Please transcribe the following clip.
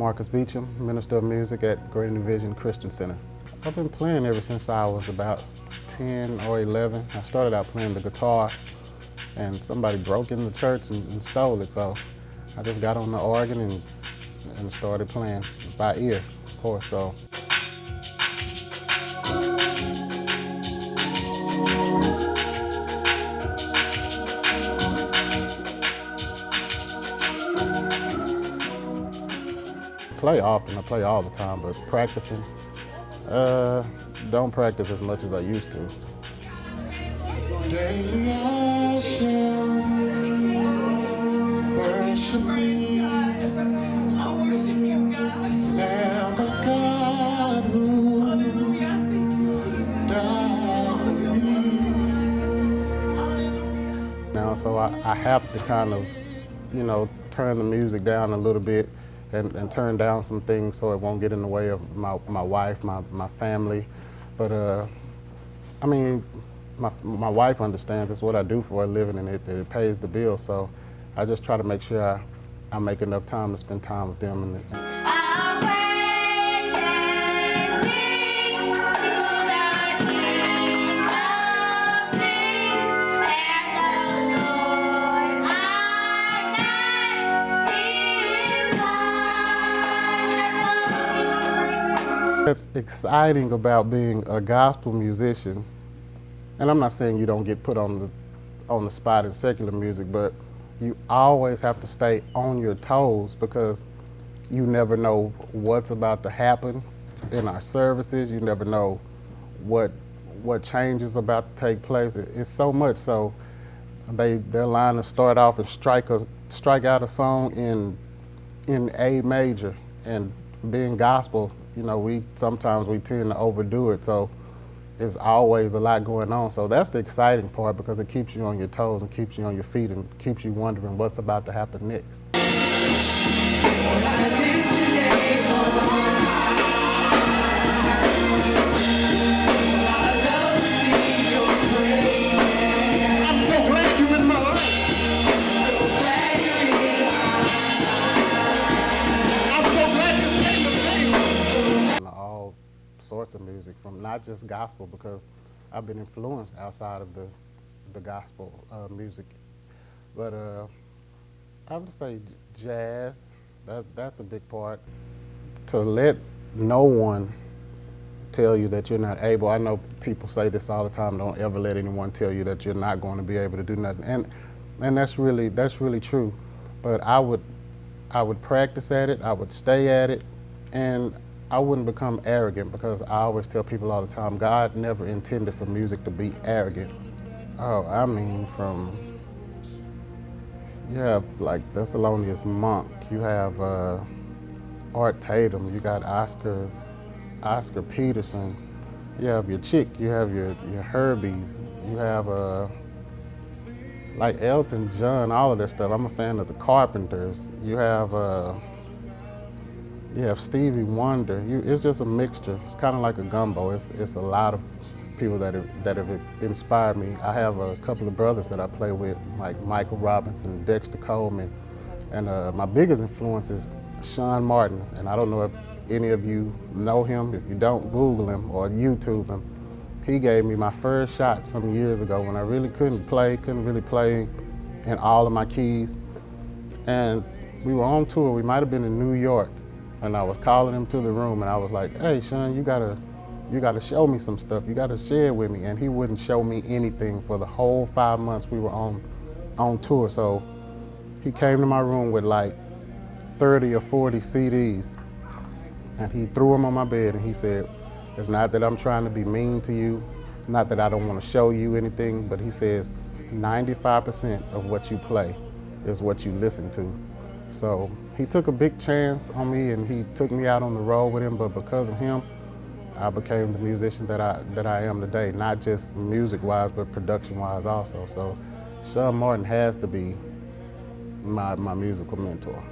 Marcus Beecham, Minister of Music at Greater New Vision Christian Center. I've been playing ever since I was about 10 or 11. I started out playing the guitar and somebody broke in the church and stole it, so I just got on the organ and started playing by ear, of course. So. Play often, I play all the time, but practicing, don't practice as much as I used to. Daily I shall worship thee, Lamb of God who died for me. Now, so I have to kind of, turn the music down a little bit and turn down some things so it won't get in the way of my wife, my family. But I mean, my wife understands it's what I do for a living and it pays the bills. So I just try to make sure I make enough time to spend time with them. What's exciting about being a gospel musician, and I'm not saying you don't get put on the spot in secular music, but you always have to stay on your toes because you never know what's about to happen in our services. You never know what changes about to take place. It's so much so they're line to start off and strike out a song in A major, and being gospel, sometimes we tend to overdo it, so there's always a lot going on. So that's the exciting part because it keeps you on your toes and keeps you on your feet and keeps you wondering what's about to happen next. Sorts of music, from not just gospel, because I've been influenced outside of the gospel music, but I would say jazz. That's a big part. To let no one tell you that you're not able. I know people say this all the time. Don't ever let anyone tell you that you're not going to be able to do nothing, and that's really true. But I would practice at it. I would stay at it, and I wouldn't become arrogant, because I always tell people all the time, God never intended for music to be arrogant. Oh, I mean, you have like Thessalonians Monk, you have Art Tatum, you got Oscar Peterson, you have your Chick, you have your Herbies, you have like Elton John, all of that stuff. I'm a fan of the Carpenters. You have Stevie Wonder. It's just a mixture. It's kind of like a gumbo. It's a lot of people that have inspired me. I have a couple of brothers that I play with, like Michael Robinson, Dexter Coleman, and my biggest influence is Sean Martin. And I don't know if any of you know him. If you don't, Google him or YouTube him. He gave me my first shot some years ago when I really couldn't really play in all of my keys. And we were on tour. We might have been in New York. And I was calling him to the room, and I was like, "Hey, Sean, you gotta show me some stuff. You gotta share it with me." And he wouldn't show me anything for the whole 5 months we were on tour. So he came to my room with like 30 or 40 CDs, and he threw them on my bed, and he said, "It's not that I'm trying to be mean to you, not that I don't want to show you anything, but," he says, 95% of what you play is what you listen to." So he took a big chance on me, and he took me out on the road with him, but because of him, I became the musician that I am today, not just music-wise, but production-wise also. So Sean Martin has to be my musical mentor.